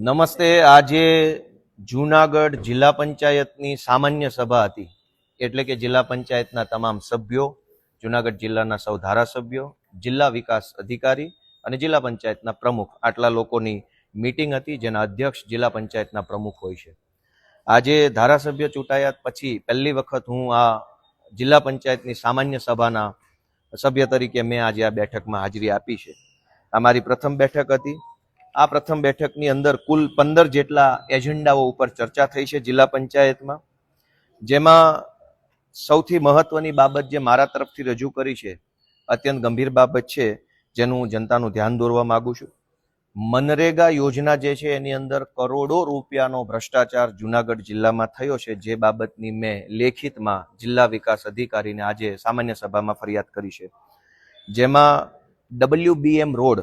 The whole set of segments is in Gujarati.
નમસ્તે. આજે જૂનાગઢ જિલ્લા પંચાયતની સામાન્ય સભા હતી, એટલે કે જિલ્લા પંચાયતના તમામ સભ્યો, જૂનાગઢ જિલ્લાના સૌ ધારાસભ્યો, જિલ્લા વિકાસ અધિકારી અને જિલ્લા પંચાયતના પ્રમુખ, આટલા લોકોની મીટિંગ હતી, જેના અધ્યક્ષ જિલ્લા પંચાયતના પ્રમુખ હોય છે. આજે ધારાસભ્ય ચૂંટાયા પછી પહેલી વખત હું આ જિલ્લા પંચાયતની સામાન્ય સભાના સભ્ય તરીકે મેં આજે આ બેઠકમાં હાજરી આપી છે. આ મારી પ્રથમ બેઠક હતી. આ પ્રથમ બેઠકની અંદર કુલ 15 જેટલા એજન્ડાઓ ઉપર ચર્ચા થઈ છે જિલ્લા પંચાયતમાં, જેમાં સૌથી મહત્વની બાબત જે મારા તરફથી રજૂ કરી છે, અત્યંત ગંભીર બાબત છે, જેનું હું જનતાનું ધ્યાન દોરવા માંગુ છું. મનરેગા યોજના જે છે એની અંદર કરોડો રૂપિયાનો ભ્રષ્ટાચાર જૂનાગઢ જિલ્લામાં થયો છે, જે બાબતની મેં લેખિતમાં જિલ્લા વિકાસ અધિકારીને આજે સામાન્ય સભામાં ફરિયાદ કરી છે. જેમાં WBM રોડ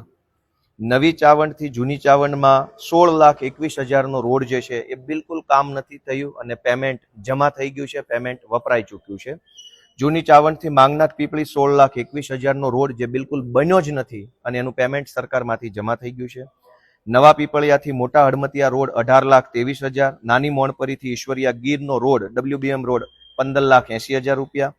નવી ચાવંડથી જૂની ચાવંડમાં 16,21,000નો રોડ જે છે એ બિલકુલ કામ નથી થયું અને પેમેન્ટ જમા થઈ ગયું છે, પેમેન્ટ વપરાઈ ચૂક્યું છે. જૂની ચાવંડથી માંગનાથ પીપળી 16,21,000નો રોડ જે બિલકુલ બન્યો જ નથી અને એનું પેમેન્ટ સરકારમાંથી જમા થઈ ગયું છે. નવા પીપળિયાથી મોટા હડમતિયા રોડ 18,23,000, નાની મોણપરીથી ઈશ્વરિયા ગીરનો રોડ WBM રોડ 15,80,000 રૂપિયા,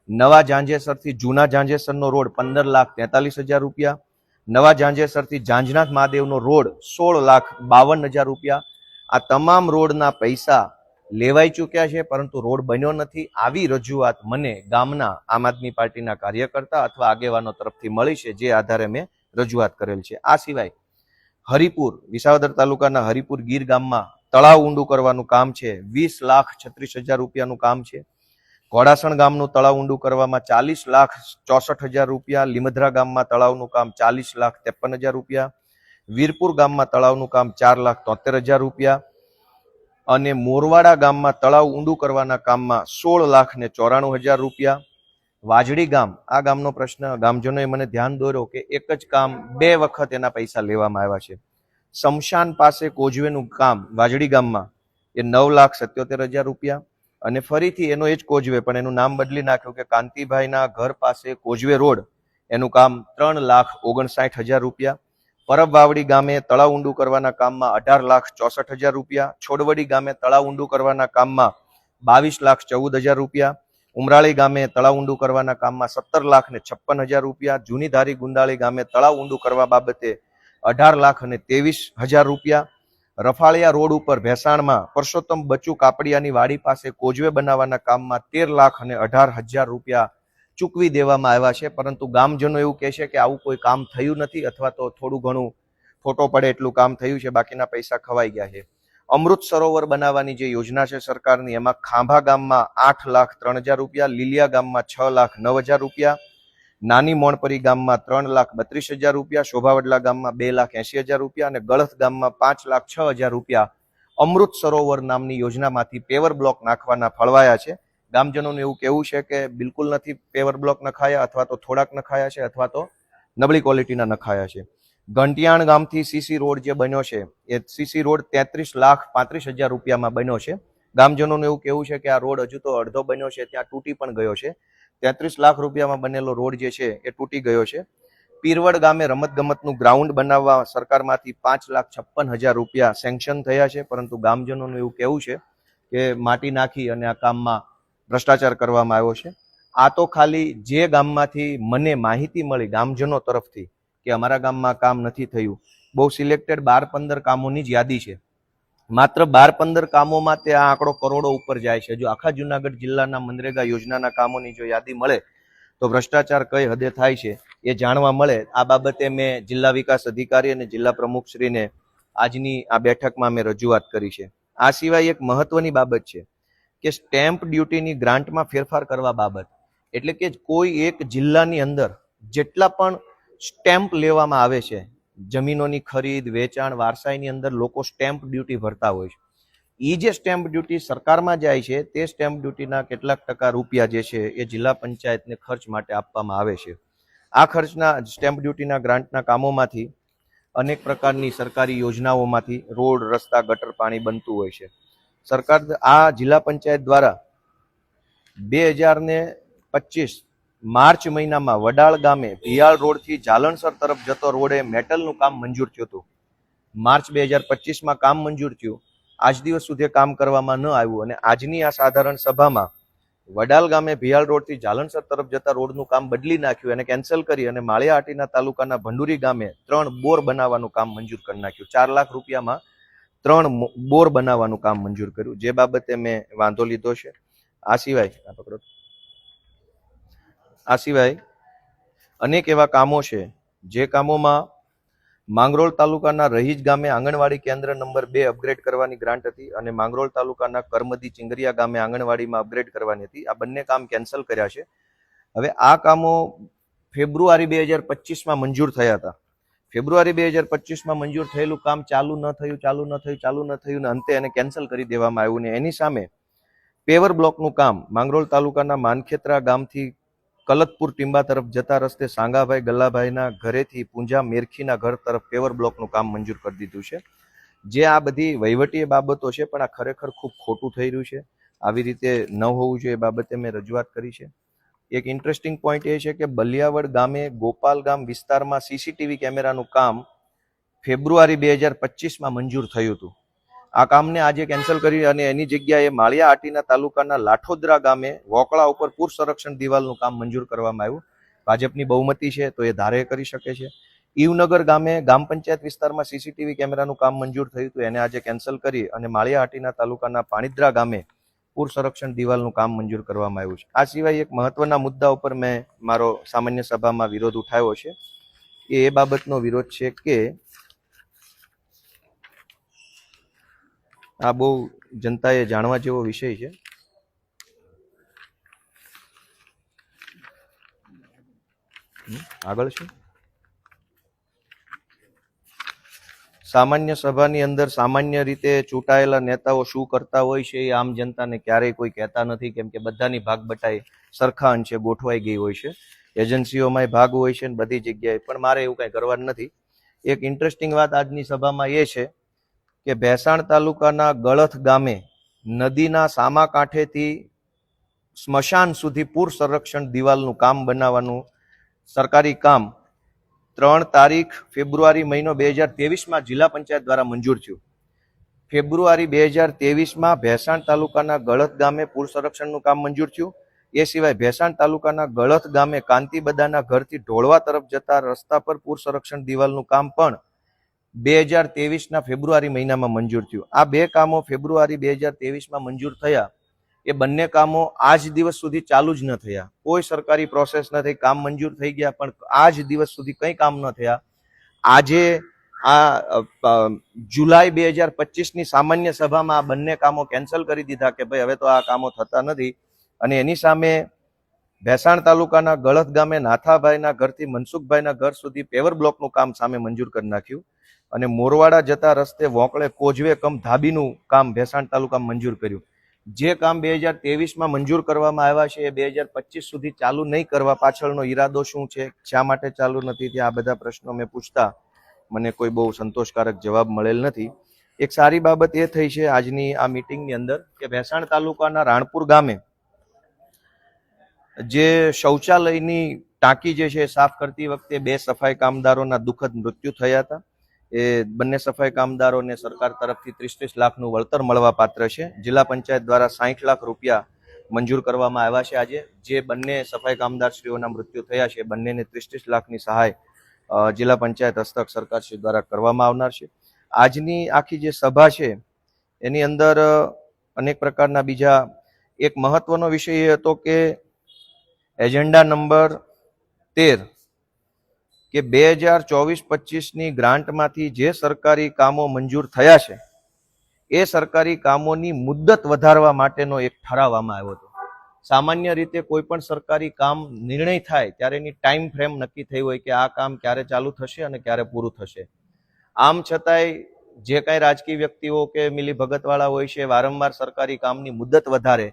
નવા ઝાંઝેસરથી જૂના ઝાંઝેસરનો રોડ 15,43,000 રૂપિયા, નવા ઝાંઝેસરથી ઝાંઝનાથ મહાદેવનો રોડ 16,52,000 રૂપિયા. આ તમામ રોડના પૈસા લેવાઈ ચૂક્યા છે, પરંતુ રોડ બન્યો નથી. આવી રજૂઆત મને ગામના આમ આદમી પાર્ટીના કાર્યકર્તા અથવા આગેવાનો તરફથી મળી છે, જે આધારે મેં રજૂઆત કરેલ છે. આ સિવાય હરિપુર, વિસાવદર તાલુકાના હરિપુર ગીર ગામમાં તળાવ ઊંડું કરવાનું કામ છે, 20,36,000 રૂપિયાનું કામ છે. ઘોડાસણ ગામનું તળાવ ઊંડું કરવામાં 40,64,000 રૂપિયા, લીમધરા ગામમાં તળાવનું કામ 40,53,000 રૂપિયા, વીરપુર ગામમાં તળાવનું કામ 4,73,000 રૂપિયા અને મોરવાડા ગામમાં તળાવ ઊંડું કરવાના કામમાં 16,94,000 રૂપિયા. વાજડી ગામ, આ ગામનો પ્રશ્ન ગામજનોએ મને ધ્યાન દોર્યો કે એક જ કામ 2 વખત એના પૈસા લેવામાં આવ્યા છે. શમશાન પાસે કોઝવેનું કામ વાજડી ગામમાં એ 9,77,000 રૂપિયા અને ફરીથી એનો એ જ કોઝવે, પણ એનું નામ બદલી નાખ્યું કે કાંતિભાઈના ઘર પાસે કોઝવે રોડ, એનું કામ 3,59,000 રૂપિયા. પરબ વાવડી ગામે તળાવ ઊંડું કરવાના કામમાં 18,64,000 રૂપિયા, છોડવડી ગામે તળાવ ઊંડું કરવાના કામમાં 22,14,000 રૂપિયા, ઉમરાળી ગામે તળાવ ઊંડું કરવાના કામમાં 17,56,000 રૂપિયા, જૂની ધારી ગુંદાળી ગામે તળાવ ઊંડું કરવા બાબતે 18,23,000 રૂપિયા, રફાળિયા રોડ ઉપર ભેસાણમાં પરસોત્તમ બચ્ચુ કાપડિયાની વાડી પાસે કોઝવે બનાવવાના કામમાં 13,18,000 રૂપિયા ચૂકવી દેવામાં આવ્યા છે. પરંતુ ગામજનો એવું કહે છે કે આવું કોઈ કામ થયું નથી, અથવા તો થોડું ઘણું ફોટો પડે એટલું કામ થયું છે, બાકીના પૈસા ખવાઈ ગયા છે. અમૃત સરોવર બનાવવાની જે યોજના છે સરકારની, એમાં ખાંભા ગામમાં 8,03,000 રૂપિયા, લીલિયા ગામમાં 6,09,000 રૂપિયા, નાની મોણપરી ગામમાં 3,32,000 રૂપિયા, શોભાવડલા ગામમાં 2,80,000 રૂપિયા અને ગળથ ગામમાં 5,06,000 રૂપિયા અમૃત સરોવર નામની યોજનામાંથી પેવર બ્લોક નાખવાના ફળવાયા છે. ગામજનોનું એવું કહેવું છે કે બિલકુલ નથી પેવર બ્લોક નખાયા, અથવા તો થોડાક નખાયા છે, અથવા તો નબળી ક્વોલિટીના નખાયા છે. ઘંટિયાણ ગામથી સીસી રોડ જે બન્યો છે, એ સીસી રોડ 33,35,000 રૂપિયામાં બન્યો છે. ગામજનોનું એવું કહેવું છે કે આ રોડ હજુ તો અડધો બન્યો છે, ત્યાં તૂટી પણ ગયો છે. 33 લાખ રૂપિયામાં બનેલો રોડ જે છે એ તૂટી ગયો છે. પીરવડ ગામે રમતગમતનું ગ્રાઉન્ડ બનાવવા સરકારમાંથી 5,56,000 રૂપિયા સેન્કશન થયા છે, પરંતુ ગામજનોનું એવું કહેવું છે કે માટી નાખી અને આ કામમાં ભ્રષ્ટાચાર કરવામાં આવ્યો છે. આ તો ખાલી જે ગામમાંથી મને માહિતી મળી ગામજનો તરફથી કે અમારા ગામમાં કામ નથી થયું, બહુ સિલેક્ટેડ 12-15 કામોની જ યાદી છે. માત્ર 12-15 કામોમાં તે આ આંકડો કરોડો ઉપર જાય છે. જો આખા જૂનાગઢ જિલ્લાના મનરેગા યોજનાના કામોની જો યાદી મળે તો ભ્રષ્ટાચાર કઈ હદે થાય છે એ જાણવા મળે. આ બાબતે મેં જિલ્લા વિકાસ અધિકારી અને જિલ્લા પ્રમુખશ્રીને આજની આ બેઠકમાં મેં રજૂઆત કરી છે. આ સિવાય એક મહત્વની બાબત છે કે સ્ટેમ્પ ડ્યુટીની ગ્રાન્ટમાં ફેરફાર કરવા બાબત, એટલે કે કોઈ એક જિલ્લાની અંદર જેટલા પણ સ્ટેમ્પ લેવામાં આવે છે, જમીનોની ખરીદ વેચાણ વારસાઈની અંદર લોકો સ્ટેમ્પ ડ્યુટી ભરતા હોય છે. એ જે સ્ટેમ્પ ડ્યુટી સરકારમાં જાય છે, તે સ્ટેમ્પ ડ્યુટીના કેટલાક ટકા રૂપિયા જે છે એ જિલ્લા પંચાયતને ખર્ચ માટે આપવામાં આવે છે. આ ખર્ચના સ્ટેમ્પ ડ્યુટીના ગ્રાન્ટના કામોમાંથી અનેક પ્રકારની સરકારી યોજનાઓમાંથી રોડ, રસ્તા, ગટર, પાણી બનતું હોય છે. સરકાર આ જિલ્લા પંચાયત દ્વારા 2025 માર્ચ મહિનામાં વડાળ ગામે ભિયાળ રોડથી જાલણસર તરફ જતો રોડે મેટલનું કામ મંજૂર થયું હતું. માર્ચ 2025માં કામ મંજૂર થયું, આજ દિવસ સુધી કામ કરવામાં ન આવ્યું અને આજની આ સાધારણ સભામાં વડાલ ગામે ભિયાળ રોડથી જાલણસર તરફ જતા રોડનું કામ બદલી નાખ્યું અને કેન્સલ કરી અને માળિયા હાટીના તાલુકાના ભંડુરી ગામે 3 બોર બનાવવાનું કામ મંજૂર કરી નાખ્યું. 4 લાખ રૂપિયામાં 3 બોર બનાવવાનું કામ મંજૂર કર્યું, જે બાબતે મેં વાંધો લીધો છે. આ સિવાય અનેક એવા કામો છે જે કામોમાં માંગરોળ તાલુકાના રહીજ ગામે આંગણવાડી કેન્દ્ર નંબર 2 અપગ્રેડ કરવાની ગ્રાન્ટ હતી અને માંગરોળ તાલુકાના કરમદી ચિંગરિયા ગામે આંગણવાડીમાં અપગ્રેડ કરવાની હતી. આ બંને કામ કેન્સલ કર્યા છે. હવે આ કામો ફેબ્રુઆરી 2025માં મંજૂર થયા હતા. ફેબ્રુઆરી 2025માં મંજૂર થયેલું કામ ચાલુ ન થયું ને અંતે એને કેન્સલ કરી દેવામાં આવ્યું ને એની સામે પેવર બ્લોકનું કામ માંગરોળ તાલુકાના માનખેત્રા ગામથી કલતપુર ટીંબા તરફ જતા રસ્તે સાંગાભાઈ ગલ્લાભાઈના ઘરેથી પૂંજા મેરખીના ઘર તરફ પેવર બ્લોકનું કામ મંજૂર કરી દીધું છે. જે આ બધી વહીવટી બાબતો છે, પણ આ ખરેખર ખૂબ ખોટું થઈ રહ્યું છે. આવી રીતે ન હોવું જોઈએ એ બાબતે મેં રજૂઆત કરી છે. એક ઇન્ટરેસ્ટિંગ પોઈન્ટ એ છે કે બલિયાવડ ગામે ગોપાલ ગામ વિસ્તારમાં સીસીટીવી કેમેરાનું કામ ફેબ્રુઆરી 2025માં મંજૂર થયું હતું. આ કામને આજે કેન્સલ કરી અને એની જગ્યાએ માળિયા હાટીના તાલુકાના લાઠોદરા ગામે વોકળા ઉપર પૂર સંરક્ષણ દિવાલનું કામ મંજૂર કરવામાં આવ્યું. ભાજપની બહુમતી છે તો એ ધારે કરી શકે છે. ઈવનગર ગામે ગ્રામ પંચાયત વિસ્તારમાં સીસીટીવી કેમેરાનું કામ મંજૂર થયું હતું, એને આજે કેન્સલ કરી અને માળિયા હાટીના તાલુકાના પાણીદ્રા ગામે પૂર સંરક્ષણ દિવાલનું કામ મંજૂર કરવામાં આવ્યું છે. આ સિવાય એક મહત્વના મુદ્દા ઉપર મેં મારો સામાન્ય સભામાં વિરોધ ઉઠાવ્યો છે. એ બાબતનો વિરોધ છે કે આ બહુ જનતાએ જાણવા જેવો વિષય છે. આગળ છે સામાન્ય સભાની અંદર સામાન્ય રીતે ચૂંટાયેલા નેતાઓ શું કરતા હોય છે એ આમ જનતાને ક્યારેય કોઈ કહેતા નથી, કેમ કે બધાની ભાગ બટાઈ સરખા અંશે ગોઠવાઈ ગઈ હોય છે. એજન્સીઓમાં ભાગ હોય છે ને બધી જગ્યાએ, પણ મારે એવું કઈ કરવાનું નથી. એક ઇન્ટરેસ્ટિંગ વાત આજની સભામાં એ છે કે ભેસાણ તાલુકાના ગળથ ગામે નદીના સામા કાંઠેથી સ્મશાન સુધી પૂર સંરક્ષણ દિવાલનું કામ બનાવવાનું સરકારી કામ 3 તારીખ ફેબ્રુઆરી મહિનો 2023માં જિલ્લા પંચાયત દ્વારા મંજૂર થયું. ફેબ્રુઆરી 2023માં ભેસાણ તાલુકાના ગળથ ગામે પૂર સંરક્ષણનું કામ મંજૂર થયું. એ સિવાય ભેસાણ તાલુકાના ગળથ ગામે કાંતિબદાના ઘરથી ઢોળવા તરફ જતા રસ્તા પર પૂર સંરક્ષણ દિવાલનું કામ પણ 2023ના ફેબ્રુઆરી મહિનામાં મંજૂર થયું. આ 2 કામો ફેબ્રુઆરી 2023માં મંજૂર થયા. એ બંને કામો આજ દિવસ સુધી ચાલુ જ ન થયા. કોઈ સરકારી પ્રોસેસ ન થઈ, કામ મંજૂર થઈ ગયા પણ આજ દિવસ સુધી કંઈ કામ ન થયા. આજે આ જુલાઈ 2025ની સામાન્ય સભામાં આ બંને કામો કેન્સલ કરી દીધા કે ભાઈ હવે તો આ કામો થતા નથી. અને એની સામે ભેસાણ તાલુકાના ગળથ ગામે નાથાભાઈના ઘરથી મનસુખભાઈના ઘર સુધી પેવર બ્લોકનું કામ સામે મંજૂર કરી નાખ્યું અને મોરવાડા જતા રસ્તે વોંકળે કોઝવે કમ ધાબીનું કામ ભેસાણ તાલુકામાં મંજૂર કર્યું. જે કામ 2023માં મંજૂર કરવામાં આવ્યા છે એ 2025 સુધી ચાલુ નહીં કરવા પાછળનો ઈરાદો શું છે, શા માટે ચાલુ નથી, ત્યાં આ બધા પ્રશ્નો મેં પૂછતા મને કોઈ બહુ સંતોષકારક જવાબ મળેલ નથી. એક સારી બાબત એ થઈ છે આજની આ મીટિંગની અંદર કે ભેસાણ તાલુકાના રાણપુર ગામે જે શૌચાલયની ટાંકી જે છે સાફ કરતી વખતે 2 સફાઈ કામદારોના દુઃખદ મૃત્યુ થયા હતા. એ બંને સફાઈ કામદારોને સરકાર તરફથી 30 લાખનું વળતર મળવા પાત્ર છે. જિલ્લા પંચાયત દ્વારા 60 લાખ રૂપિયા મંજૂર કરવામાં આવ્યા છે. આજે જે બંને સફાઈ કામદારશ્રીઓના મૃત્યુ થયા છે બંનેને 30 લાખની સહાય જિલ્લા પંચાયત હસ્તક સરકારશ્રી દ્વારા કરવામાં આવનાર છે. આજની આખી જે સભા છે એની અંદર અનેક પ્રકારના બીજા એક મહત્વનો વિષય એ હતો કે એજન્ડા નંબર 13 કે 2024-25ની ગ્રાન્ટમાંથી જે સરકારી કામો મંજૂર થયા છે એ સરકારી કામોની મુદ્દત વધારવા માટેનો એક ઠરાવવામાં આવ્યો હતો. સામાન્ય રીતે કોઈ પણ સરકારી કામ નિર્ણય થાય ત્યારે એની ટાઈમ ફ્રેમ નક્કી થઈ હોય કે આ કામ ક્યારે ચાલુ થશે અને ક્યારે પૂરું થશે. આમ છતાંય જે કાંઈ રાજકીય વ્યક્તિઓ કે મિલીભગતવાળા હોય છે વારંવાર સરકારી કામની મુદ્દત વધારે.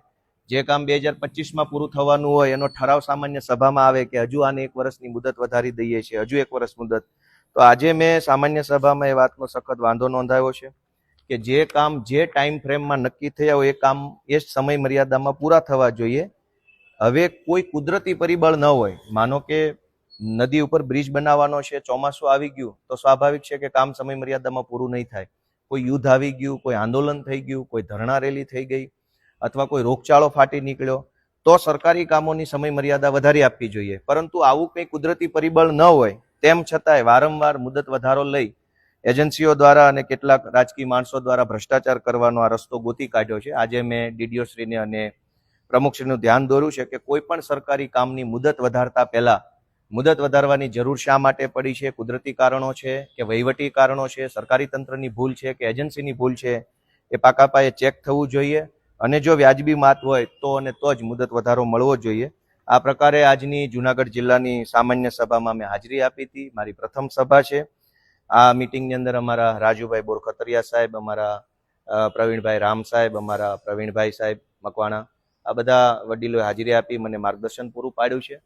જે કામ 2025માં પૂરું થવાનું હોય એનો ઠરાવ સામાન્ય સભામાં આવે કે હજુ આને 1 વર્ષની મુદત વધારી દઈએ છીએ, હજુ 1 વર્ષ મુદત. તો આજે મેં સામાન્ય સભામાં એ વાતનો સખત વાંધો નોંધાવ્યો છે કે જે કામ જે ટાઈમ ફ્રેમમાં નક્કી થયા હોય એ કામ એ સમય મર્યાદામાં પૂરા થવા જોઈએ. હવે કોઈ કુદરતી પરિબળ ન હોય, માનો કે નદી ઉપર બ્રિજ બનાવવાનો છે, ચોમાસું આવી ગયું તો સ્વાભાવિક છે કે કામ સમય મર્યાદામાં પૂરું નહીં થાય. કોઈ યુદ્ધ આવી ગયું, કોઈ આંદોલન થઈ ગયું, કોઈ ધરણા રેલી થઈ ગઈ અથવા કોઈ રોગચાળો ફાટી નીકળ્યો તો સરકારી કામોની સમય મર્યાદા વધારી આપવી જોઈએ. પરંતુ આવું કંઈ કુદરતી પરિબળ ન હોય તેમ છતાંય વારંવાર મુદત વધારો લઈ એજન્સીઓ દ્વારા અને કેટલાક રાજકીય માણસો દ્વારા ભ્રષ્ટાચાર કરવાનો આ રસ્તો ગોતી કાઢ્યો છે. આજે મેં ડીડીઓ શ્રીને અને પ્રમુખશ્રીનું ધ્યાન દોર્યું છે કે કોઈ પણ સરકારી કામની મુદત વધારતા પહેલા મુદત વધારવાની જરૂર શા માટે પડી છે, કુદરતી કારણો છે કે વહીવટી કારણો છે, સરકારી તંત્રની ભૂલ છે કે એજન્સીની ભૂલ છે, એ પાકા પાયે ચેક થવું જોઈએ અને જો વ્યાજબી માત હોય તો અને તો જ મુદત વધારો મળવો જોઈએ. આ પ્રકારે આજની જુનાગઢ જિલ્લાની સામાન્ય સભામાં મેં હાજરી આપી હતી. મારી પ્રથમ સભા છે. આ મિટિંગની અંદર અમારા રાજુભાઈ બોરખતરિયા સાહેબ, અમારા પ્રવીણભાઈ રામ સાહેબ, અમારા પ્રવીણભાઈ સાહેબ મકવાણા, આ બધા વડીલોએ હાજરી આપી, મને માર્ગદર્શન પૂરું પાડ્યું છે.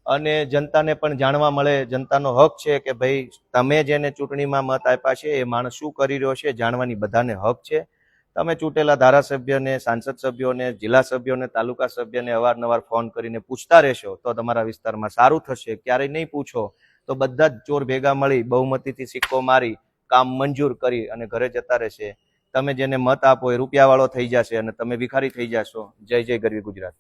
અને જનતાને પણ જાણવા મળે, જનતાનો હક છે કે ભાઈ તમે જેને ચૂંટણીમાં મત આપ્યા છે એ માણસ શું કરી રહ્યો છે, જાણવાની બધાને હક છે. તમે ચૂંટેલા ધારાસભ્યને, સાંસદ સભ્યોને, જિલ્લા સભ્યોને, તાલુકા સભ્યને અવારનવાર ફોન કરીને પૂછતા રહેશો તો તમારા વિસ્તારમાં સારું થશે. ક્યારેય નહીં પૂછો તો બધા જ ચોર ભેગા મળી બહુમતીથી સિક્કો મારી કામ મંજૂર કરી અને ઘરે જતા રહેશે. તમે જેને મત આપો એ રૂપિયાવાળો થઈ જશે અને તમે ભિખારી થઈ જશો. જય જય ગરવી ગુજરાત.